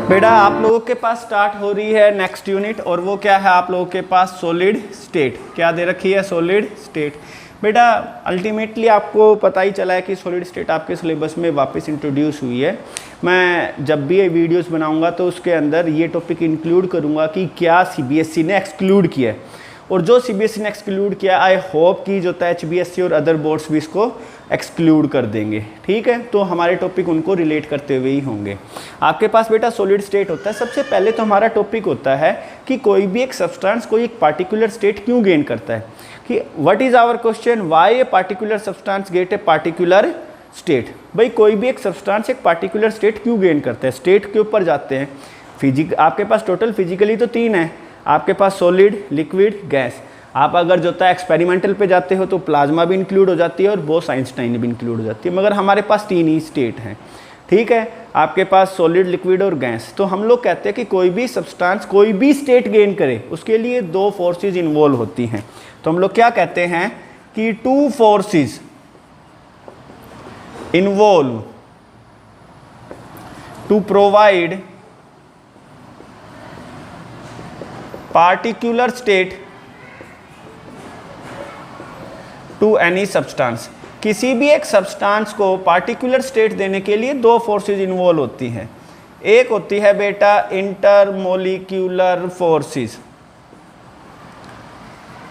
बेटा आप लोगों के पास स्टार्ट हो रही है नेक्स्ट यूनिट, और वो क्या है आप लोगों के पास सॉलिड स्टेट। क्या दे रखी है? Solid state. बेटा अल्टीमेटली आपको पता ही चला है कि सॉलिड स्टेट आपके सिलेबस में वापस इंट्रोड्यूस हुई है। मैं जब भी ये वीडियोस बनाऊंगा तो उसके अंदर ये टॉपिक इंक्लूड करूंगा कि क्या सीबीएसई ने एक्सक्लूड किया है, और जो सीबीएसई ने एक्सक्लूड किया आई होप कि जो है एचबीएसई और अदर बोर्ड्स भी इसको एक्सक्लूड कर देंगे। ठीक है, तो हमारे टॉपिक उनको रिलेट करते हुए ही होंगे। आपके पास बेटा सॉलिड स्टेट होता है। सबसे पहले तो हमारा टॉपिक होता है कि कोई भी एक सब्सटेंस कोई एक पार्टिकुलर स्टेट क्यों गेन करता है, कि what is our question, why a particular substance get a particular state. भाई कोई भी एक सब्सटेंस एक पार्टिकुलर स्टेट क्यों गेन करता है, स्टेट के ऊपर जाते हैं। आपके पास टोटल फिजिकली तो 3 है, आपके पास सॉलिड, लिक्विड, गैस। आप अगर जो है एक्सपेरिमेंटल पे जाते हो तो प्लाज्मा भी इंक्लूड हो जाती है और बोस-आइंस्टाइन भी इंक्लूड हो जाती है, मगर हमारे पास 3 ही स्टेट हैं। ठीक है, आपके पास सॉलिड, लिक्विड और गैस। तो हम लोग कहते हैं कि कोई भी सब्सटेंस कोई भी स्टेट गेन करे उसके लिए 2 फोर्सेस इन्वॉल्व होती हैं। तो हम लोग क्या कहते हैं कि 2 forces involve to provide particular state to any substance. किसी भी एक सब्सटेंस को पार्टिकुलर स्टेट देने के लिए 2 फोर्सेस इन्वॉल्व होती हैं। एक होती है बेटा इंटरमोलिक्यूलर फोर्सेस,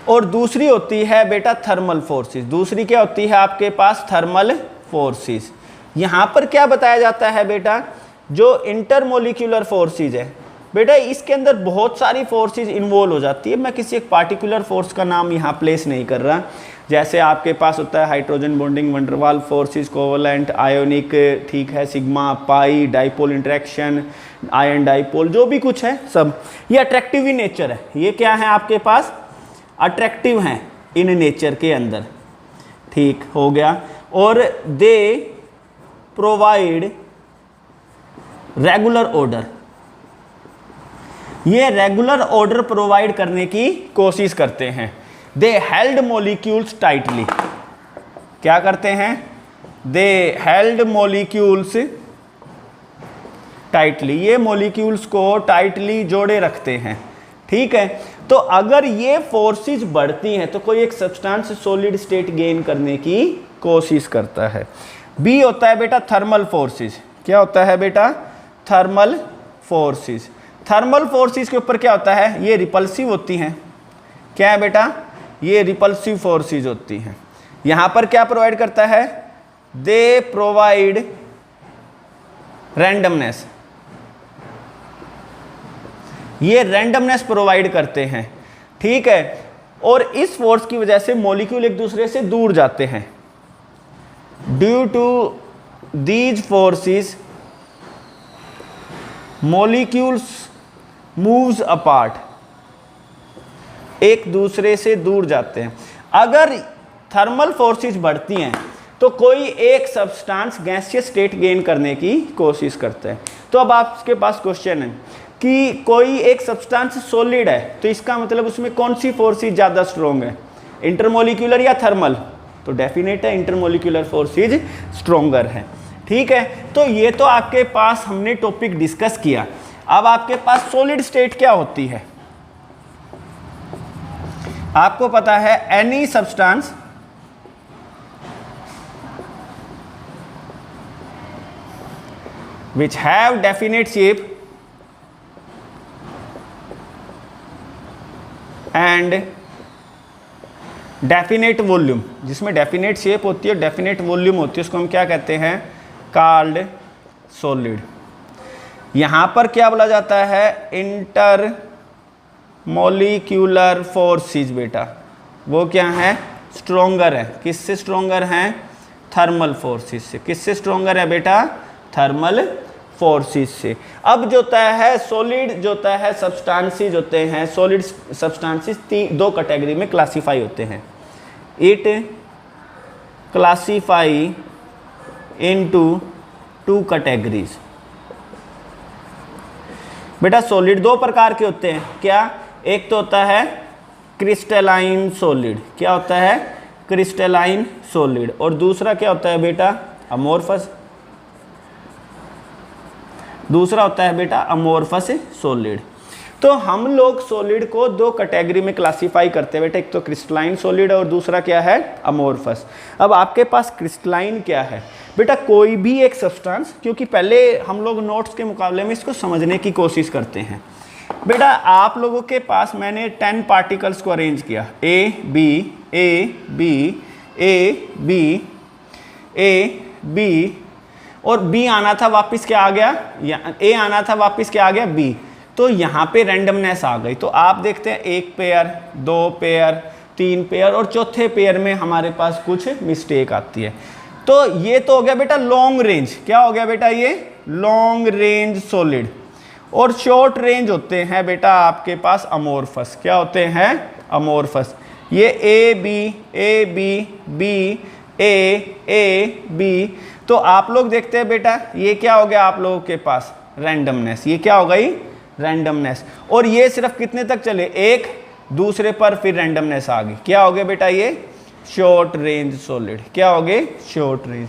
और दूसरी होती है बेटा थर्मल फोर्सेस। दूसरी क्या होती है आपके पास? Thermal forces. यहां पर क्या बताया जाता है बेटा, जो इंटरमोलिक्यूलर फोर्सेस है बेटा इसके अंदर बहुत सारी फोर्सेस इन्वॉल्व हो जाती है। मैं किसी एक पार्टिकुलर फोर्स का नाम यहाँ प्लेस नहीं कर रहा। जैसे आपके पास होता है hydrogen bonding, van der Waals forces, covalent, ionic, ठीक है, सिग्मा, पाई, डाइपोल इंटरेक्शन, आयन डाइपोल, जो भी कुछ है सब ये अट्रैक्टिव इन नेचर है। ये क्या है आपके पास? अट्रैक्टिव हैं इन नेचर के अंदर। ठीक हो गया। और दे प्रोवाइड रेगुलर ऑर्डर। ये रेगुलर ऑर्डर प्रोवाइड करने की कोशिश करते हैं। दे हेल्ड मॉलिक्यूल्स टाइटली। क्या करते हैं? दे हेल्ड मॉलिक्यूल्स टाइटली। ये मॉलिक्यूल्स को टाइटली जोड़े रखते हैं। ठीक है, तो अगर ये फोर्सेस बढ़ती हैं तो कोई एक सब्सटेंस सॉलिड स्टेट गेन करने की कोशिश करता है। बी होता है बेटा थर्मल फोर्सेस। क्या होता है बेटा? Thermal forces. थर्मल फोर्सेस के ऊपर क्या होता है? ये रिपल्सिव होती हैं। क्या है बेटा? ये रिपल्सिव फोर्सेस होती हैं। यहां पर क्या प्रोवाइड करता है? They provide randomness. ये रैंडमनेस प्रोवाइड करते हैं। ठीक है, और इस फोर्स की वजह से मॉलिक्यूल एक दूसरे से दूर जाते हैं। Due to these forces molecules moves apart. एक दूसरे से दूर जाते हैं। अगर थर्मल फोर्सेस बढ़ती हैं तो कोई एक सब्सटेंस गैसियस स्टेट गेन करने की कोशिश करता है। तो अब आपके पास क्वेश्चन है कि कोई एक सब्सटेंस सॉलिड है तो इसका मतलब उसमें कौन सी फोर्सेस ज़्यादा स्ट्रॉन्ग है, इंटरमोलिक्यूलर या थर्मल? तो डेफिनेट है इंटरमोलिक्यूलर फोर्सेस स्ट्रॉन्गर है। ठीक है, तो ये तो आपके पास हमने टॉपिक डिस्कस किया। अब आपके पास सॉलिड स्टेट क्या होती है? आपको पता है any substance which have definite shape and definite volume, जिसमें डेफिनेट शेप होती है, डेफिनेट वॉल्यूम होती है, उसको हम क्या कहते हैं? Called solid. यहां पर क्या बोला जाता है? Inter molecular forces. बेटा वो क्या है? स्ट्रोंगर है। किससे स्ट्रोंगर हैं? थर्मल फोर्सेस से। किससे स्ट्रोंगर है बेटा? थर्मल फोर्सेस से। अब जो होता है सॉलिड जो होता है सब्सटेंसेस होते हैं, सॉलिड सब्सटेंसेस 2 कैटेगरी में क्लासीफाई होते हैं। It classify into 2 categories. बेटा सॉलिड 2 प्रकार के होते हैं। क्या? एक तो होता है क्रिस्टलाइन सॉलिड। क्या होता है? Crystalline solid. और दूसरा क्या होता है बेटा? अमोर्फस। दूसरा होता है बेटा अमोर्फस सॉलिड। तो हम लोग सॉलिड को दो कैटेगरी में क्लासिफाई करते हैं बेटा, एक तो क्रिस्टलाइन सॉलिड और दूसरा क्या है अमोर्फस। अब आपके पास क्रिस्टलाइन क्या है बेटा, कोई भी एक सब्सटेंस, क्योंकि पहले हम लोग नोट्स के मुकाबले में इसको समझने की कोशिश करते हैं। बेटा आप लोगों के पास मैंने 10 पार्टिकल्स को अरेंज किया, A B A B A B A B, और बी आना था वापस क्या आ गया, ए आना था वापस क्या आ गया बी। तो यहाँ पे रैंडमनेस आ गई। तो आप देखते हैं एक पेयर, दो पेयर, तीन पेयर, और चौथे पेयर में हमारे पास कुछ मिस्टेक आती है। तो ये तो हो गया बेटा लॉन्ग रेंज, क्या हो गया बेटा ये लॉन्ग रेंज सॉलिड। और शॉर्ट रेंज होते हैं बेटा आपके पास अमोर्फस, क्या होते हैं अमोर्फस। ये A B B A B. तो आप लोग देखते हैं बेटा ये क्या हो गया आप लोगों के पास रैंडमनेस, ये क्या हो गई रैंडमनेस। और ये सिर्फ कितने तक चले, एक दूसरे पर फिर रैंडमनेस आ गई, क्या हो गया बेटा ये शॉर्ट रेंज सॉलिड, क्या हो गए शॉर्ट रेंज।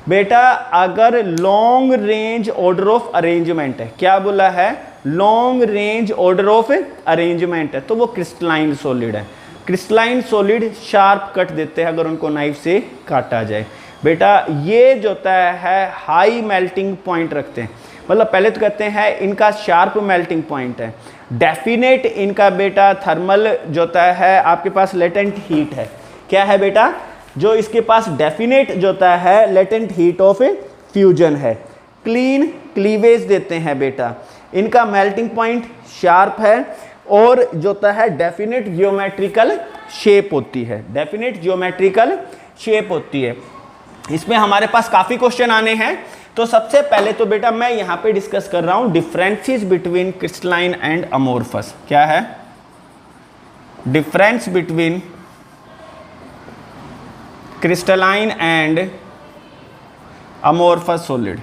बेटा अगर long range order of arrangement है, क्या बोला है long range order of arrangement है, तो वो क्रिस्टलाइन सॉलिड है। क्रिस्टलाइन सॉलिड शार्प कट देते हैं अगर उनको नाइफ से काटा जाए। बेटा ये जो होता है हाई मेल्टिंग पॉइंट रखते हैं, मतलब पहले तो कहते हैं इनका शार्प मेल्टिंग पॉइंट है। डेफिनेट इनका बेटा थर्मल जो होता है आपके पास लेटेंट हीट है, क्या है बेटा जो इसके पास डेफिनेट जो होता है लेटेंट हीट ऑफ फ्यूजन है। क्लीन क्लीवेज देते हैं बेटा, इनका मेल्टिंग पॉइंट शार्प है, और जो होता है डेफिनेट जियोमेट्रिकल शेप होती है, डेफिनेट जियोमेट्रिकल शेप होती है। इसमें हमारे पास काफ़ी क्वेश्चन आने हैं। तो सबसे पहले तो बेटा मैं यहाँ पे डिस्कस कर रहा हूँ differences between crystalline and amorphous. क्या है difference between crystalline and amorphous solid.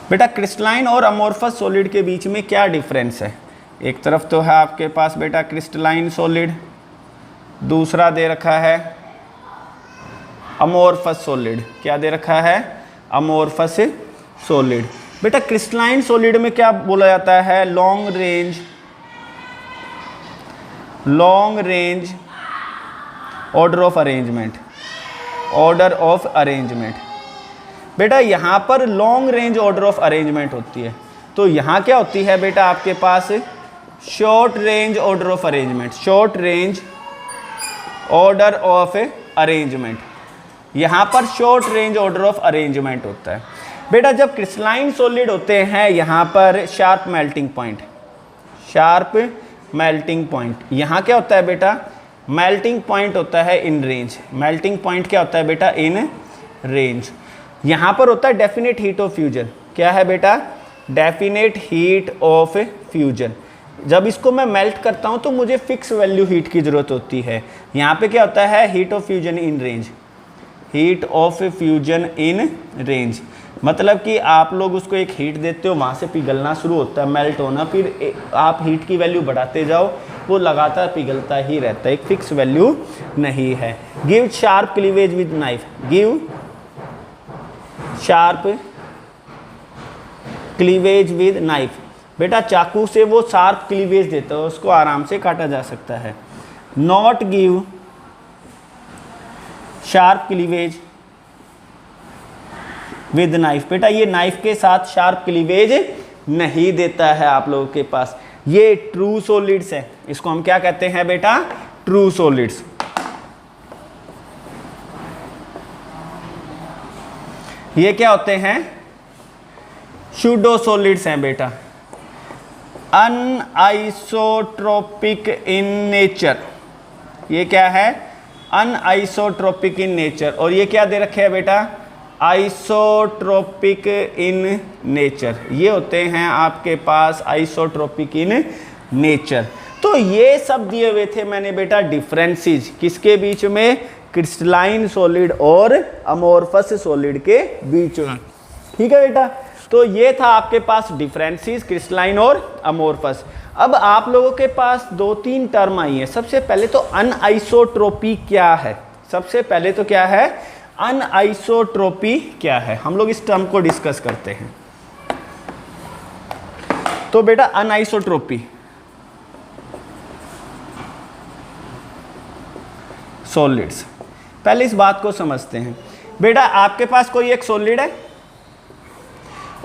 बेटा क्रिस्टलाइन और अमोर्फस सॉलिड के बीच में क्या डिफरेंस है, एक तरफ तो है आपके पास बेटा क्रिस्टलाइन सॉलिड, दूसरा दे रखा है अमोर्फस सॉलिड, क्या दे रखा है अमोर्फस सॉलिड। बेटा क्रिस्टलाइन सॉलिड में क्या बोला जाता है long range order of arrangement, order of arrangement. बेटा यहाँ पर long range order of arrangement होती है, तो यहाँ क्या होती है बेटा आपके पास short range order of arrangement, short range order of arrangement. यहाँ पर short range order of arrangement होता है। बेटा जब क्रिस्टलाइन सॉलिड होते हैं यहाँ पर sharp melting point, sharp melting point. यहाँ क्या होता है बेटा मेल्टिंग पॉइंट होता है इन रेंज, मेल्टिंग पॉइंट क्या होता है बेटा इन रेंज। यहाँ पर होता है डेफिनेट हीट ऑफ फ्यूजन, क्या है बेटा डेफिनेट हीट ऑफ फ्यूजन। जब इसको मैं मेल्ट करता हूँ तो मुझे फिक्स वैल्यू हीट की ज़रूरत होती है। यहाँ पे क्या होता है heat of fusion in range, heat of fusion in range. मतलब कि आप लोग उसको एक हीट देते हो, वहाँ से पिघलना शुरू होता है, मेल्ट होना, फिर आप हीट की वैल्यू बढ़ाते जाओ, वो लगातार पिघलता ही रहता है, एक फिक्स वैल्यू नहीं है। Give sharp cleavage with knife, give sharp cleavage with knife. बेटा चाकू से वो शार्प क्लीवेज देता है, उसको आराम से काटा जा सकता है। Not give sharp cleavage with knife. बेटा ये नाइफ के साथ शार्प क्लीवेज नहीं देता है आप लोगों के पास। ये ट्रू सॉलिड्स है, इसको हम क्या कहते हैं बेटा ट्रू सॉलिड्स। ये क्या होते हैं सूडो सॉलिड्स हैं बेटा, अनआइसोट्रोपिक इन नेचर। ये क्या है अनआइसोट्रोपिक इन नेचर, और ये क्या दे रखे हैं बेटा आइसोट्रोपिक इन नेचर। ये होते हैं आपके पास आइसोट्रोपिक इन नेचर। तो ये सब दिए हुए थे मैंने बेटा डिफरेंसेस किसके बीच में, क्रिस्टलाइन सॉलिड और अमोर्फस सॉलिड के बीच में। ठीक है बेटा, तो ये था आपके पास डिफरेंसेस क्रिस्टलाइन और अमोर्फस। अब आप लोगों के पास दो तीन टर्म आई है। सबसे पहले तो अनआइसोट्रोपी क्या है, सबसे पहले तो क्या है अनआइसोट्रोपी क्या है, हम लोग इस टर्म को डिस्कस करते हैं। तो बेटा अनआइसोट्रोपी सॉलिड्स, पहले इस बात को समझते हैं। बेटा आपके पास कोई एक सॉलिड है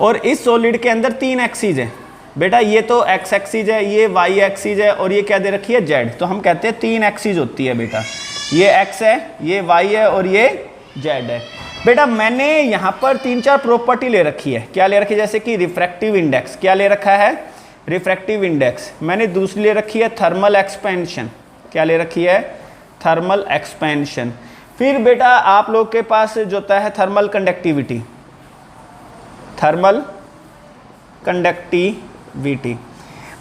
और इस सॉलिड के अंदर 3 एक्सिस है। बेटा ये तो एक्स एक्सिस है, ये वाई एक्सिस है और ये क्या दे रखी है, जेड। तो हम कहते हैं 3 एक्सिस होती है बेटा, ये एक्स है, ये वाई है और ये जेड है। बेटा मैंने यहाँ पर 3-4 प्रॉपर्टी ले रखी है। क्या ले रखी है, जैसे कि रिफ्रैक्टिव इंडेक्स, क्या ले रखा है, रिफ्रैक्टिव इंडेक्स। मैंने दूसरी ले रखी है थर्मल एक्सपेंशन, क्या ले रखी है, थर्मल एक्सपेंशन। फिर बेटा आप लोग के पास जो होता है थर्मल कंडक्टिविटी, थर्मल कंडक्टिविटी।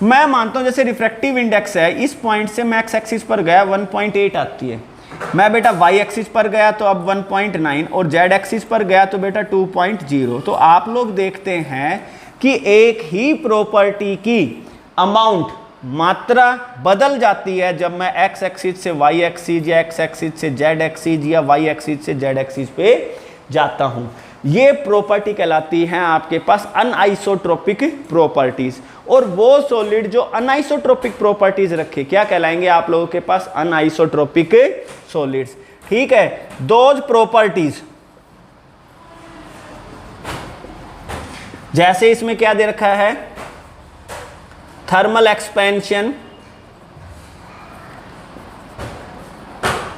मैं मानता हूं जैसे रिफ्रैक्टिव इंडेक्स है, इस पॉइंट से मैं एक्स एक्सिस पर गया 1.8 आती है। मैं बेटा वाई एक्सिस पर गया तो अब 1.9 और जेड एक्सिस पर गया तो बेटा 2.0। तो आप लोग देखते हैं कि एक ही प्रॉपर्टी की अमाउंट, मात्रा बदल जाती है जब मैं एक्स एक्सिस से वाई एक्सिस या एक्स एक्सिस से जेड एक्सिस या वाई एक्सिस से जेड एक्सिस पे जाता हूं। ये प्रॉपर्टी कहलाती है आपके पास अनआइसोट्रोपिक प्रॉपर्टीज। और वो सॉलिड जो अनआइसोट्रोपिक प्रॉपर्टीज रखे क्या कहलाएंगे आप लोगों के पास, अनआइसोट्रोपिक सॉलिड्स। ठीक है, दोज प्रॉपर्टीज, जैसे इसमें क्या दे रखा है, thermal expansion,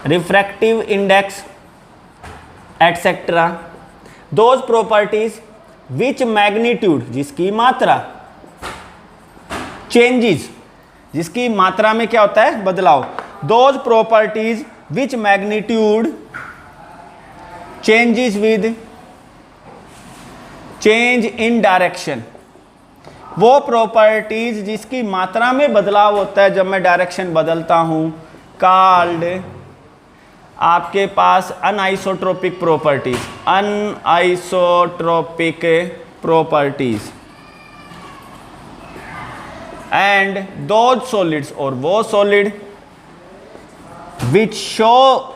refractive index etcetera, those properties which magnitude, जिसकी मात्रा, चेंजेस, जिसकी मात्रा में क्या होता है, बदलाव, those properties which magnitude changes with change in direction, वो प्रॉपर्टीज जिसकी मात्रा में बदलाव होता है जब मैं डायरेक्शन बदलता हूं, कॉल्ड आपके पास anisotropic properties, anisotropic properties. And those solids, और वो solid which show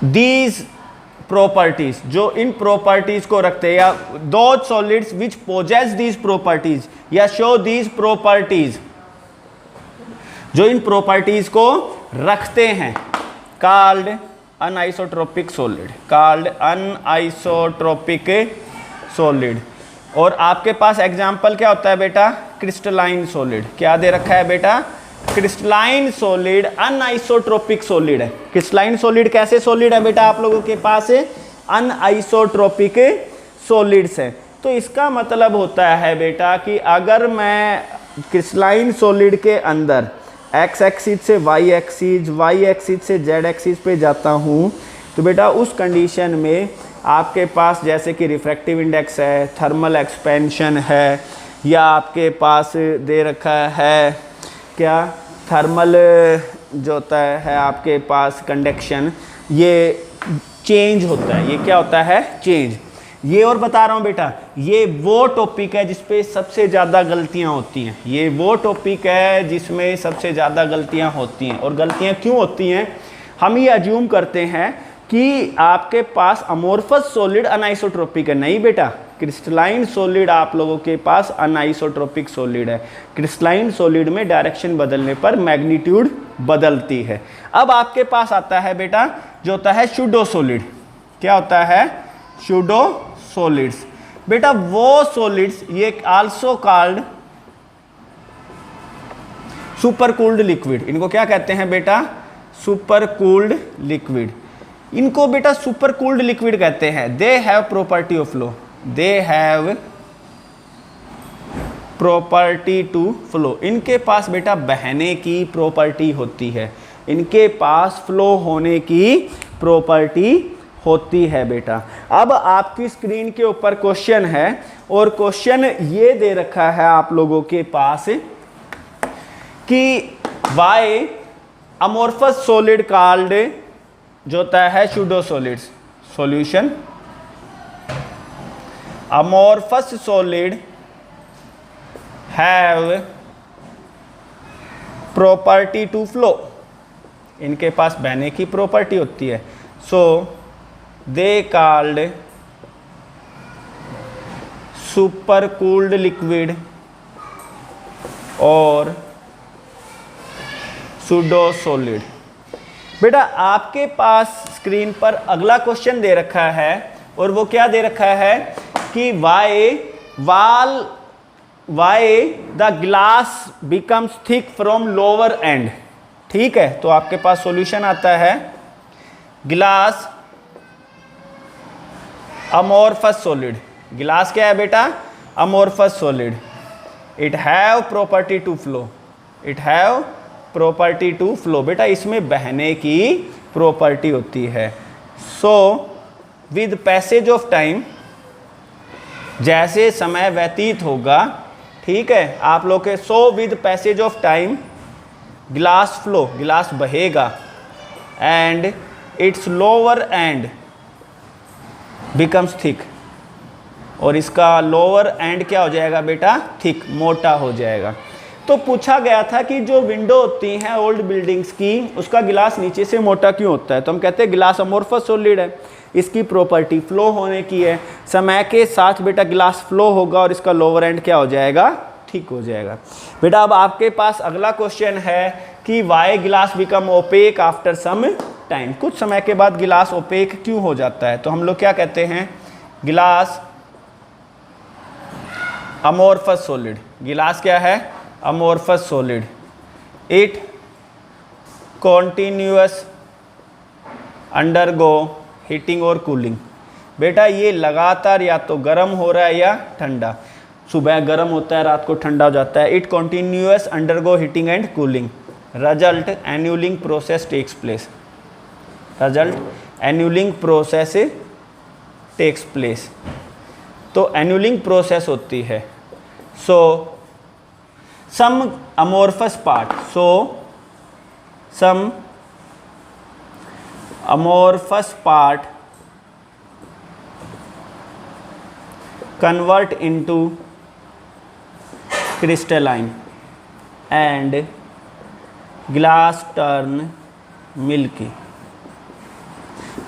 these properties, जो इन प्रॉपर्टीज को रखते हैं, या those solids which possess these properties या शो दीज प्रॉपर्टीज, जो इन प्रॉपर्टीज को रखते हैं, called anisotropic solid, called anisotropic solid. और आपके पास एग्जाम्पल क्या होता है बेटा, क्रिस्टलाइन सॉलिड, क्या दे रखा है बेटा, क्रिस्टलाइन सॉलिड अनआइसोट्रोपिक सॉलिड है। क्रिस्टलाइन सॉलिड कैसे सॉलिड है बेटा आप लोगों के पास, अनआइसोट्रोपिक सॉलिड्स है। तो इसका मतलब होता है बेटा कि अगर मैं क्रिस्टलाइन सॉलिड के अंदर एक्स एक्सिस से वाई एक्सिस से जेड एक्सिस पे जाता हूँ, तो बेटा उस कंडीशन में आपके पास जैसे कि रिफ्रैक्टिव इंडेक्स है, थर्मल एक्सपेंशन है, या आपके पास दे रखा है क्या, थर्मल जो होता है आपके पास कंडक्शन, ये चेंज होता है, ये क्या होता है, चेंज। ये और बता रहा हूँ बेटा, ये वो टॉपिक है जिसपे सबसे ज़्यादा गलतियाँ होती हैं, ये वो टॉपिक है जिसमें सबसे ज़्यादा गलतियाँ होती हैं। और गलतियाँ क्यों होती हैं, हम ये अज्यूम करते हैं कि आपके पास अमोर्फस सॉलिड अनआइसोट्रोपिक है। नहीं बेटा, क्रिस्टलाइन सॉलिड आप लोगों के पास अनआइसोट्रोपिक सॉलिड है। क्रिस्टलाइन सॉलिड में डायरेक्शन बदलने पर मैग्नीट्यूड बदलती है। अब आपके पास आता है बेटा जो होता है सूडो सॉलिड, क्या होता है, सूडो सॉलिड्स। बेटा वो सॉलिड्स, ये also called super cooled liquid, इनको क्या कहते हैं बेटा, सुपर कूल्ड लिक्विड। इनको बेटा सुपर कूल्ड लिक्विड कहते हैं। They have property of flow, they have property to flow, इनके पास बेटा बहने की प्रॉपर्टी होती है, इनके पास फ्लो होने की प्रॉपर्टी होती है बेटा। अब आपकी स्क्रीन के ऊपर क्वेश्चन है और क्वेश्चन ये दे रखा है आप लोगों के पास कि वाई अमोर्फस सॉलिड कॉल्ड जो होता है pseudo solids. Solution, amorphous solid have property to flow, इनके पास बहने की प्रॉपर्टी होती है। So they called super cooled liquid और सूडो सॉलिड। बेटा आपके पास स्क्रीन पर अगला क्वेश्चन दे रखा है और वो क्या दे रखा है कि why the glass becomes thick from lower and. ठीक है, तो आपके पास सॉल्यूशन आता है ग्लास अमोर्फस सॉलिड। गिलास क्या है बेटा? Amorphous solid. It have property to flow, it have property to flow. बेटा इसमें बहने की प्रॉपर्टी होती है। So with passage of time, जैसे समय व्यतीत होगा, ठीक है, आप लोग के so with passage of time glass flow, गिलास बहेगा and its lower end becomes thick, और इसका लोअर एंड क्या हो जाएगा बेटा? थिक, मोटा हो जाएगा। तो पूछा गया था कि जो विंडो होती हैं ओल्ड बिल्डिंग्स की, उसका गिलास नीचे से मोटा क्यों होता है? तो हम कहते हैं गिलास अमोर्फस सॉलिड है, इसकी प्रॉपर्टी फ्लो होने की है। समय के साथ बेटा गिलास फ्लो होगा और इसका लोअर एंड क्या हो जाएगा? ठीक हो जाएगा। बेटा अब आपके पास अगला क्वेश्चन है कि वाई गिलास become opaque after some time. कुछ समय के बाद गिलास ओपेक क्यों हो जाता है? तो हम लोग क्या कहते हैं? गिलास अमोर्फस सॉलिड। गिलास क्या है? Amorphous solid. It continuous undergo heating और कूलिंग। बेटा ये लगातार या तो गर्म हो रहा है या ठंडा, सुबह गर्म होता है, रात को ठंडा हो जाता है। It continuous undergo heating and cooling, result annealing process takes place, result annealing process takes place. तो एन्यूलिंग प्रोसेस होती है। So some amorphous part, so some amorphous part convert into crystalline and glass turn milky,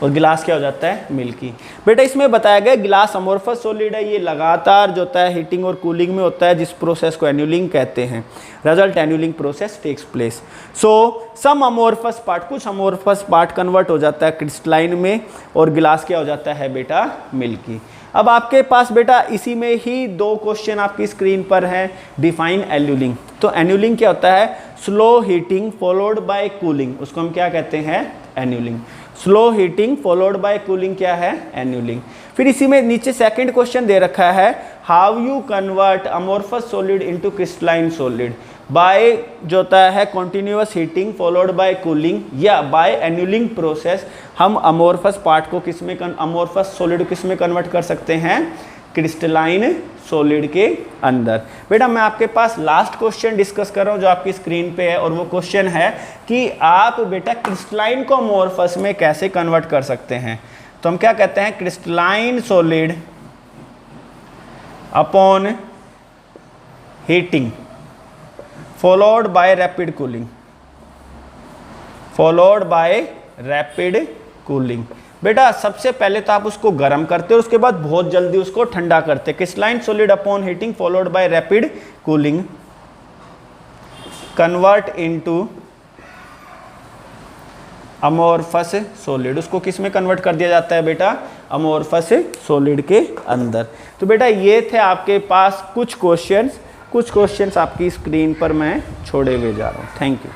और गिलास क्या हो जाता है? Milky. बेटा इसमें बताया गया गिलास अमोर्फस सॉलिड है, ये लगातार जो होता है हीटिंग और कूलिंग में होता है, जिस प्रोसेस को एन्यूलिंग कहते हैं। Result annealing process takes place. So some amorphous part, कुछ अमोर्फस पार्ट कन्वर्ट हो जाता है क्रिस्टलाइन में और गिलास क्या हो जाता है बेटा? मिल्की। अब आपके पास बेटा इसी में ही दो क्वेश्चन आपकी स्क्रीन पर हैं। Define annealing. तो एन्यूलिंग क्या होता है? Slow heating followed by cooling, उसको हम क्या कहते हैं? Annealing. Slow heating followed by cooling क्या है? एन्यूलिंग। फिर इसी में नीचे सेकंड क्वेश्चन दे रखा है, how you convert amorphous solid into crystalline solid bye जो होता है continuous heating followed by cooling या बाय एन्यूलिंग प्रोसेस। हम अमोर्फस पार्ट को किस में, अमोर्फस सॉलिड किस में कन्वर्ट कर सकते हैं? क्रिस्टलाइन सॉलिड के अंदर। बेटा मैं आपके पास लास्ट क्वेश्चन डिस्कस कर रहा हूं जो आपकी स्क्रीन पे है, और वो क्वेश्चन है कि आप बेटा क्रिस्टलाइन को अमोर्फस में कैसे कन्वर्ट कर सकते हैं। तो हम क्या कहते हैं? Crystalline solid upon heating followed bye rapid cooling, followed by rapid cooling. बेटा सबसे पहले तो आप उसको गर्म करते हो, उसके बाद बहुत जल्दी उसको ठंडा करते। Crystalline solid upon heating followed bye rapid cooling convert into amorphous solid. उसको किस में कन्वर्ट कर दिया जाता है बेटा? अमोर्फस सॉलिड के अंदर। तो बेटा ये थे आपके पास कुछ क्वेश्चंस आपकी स्क्रीन पर मैं छोड़े हुए जा रहा हूँ। Thank you.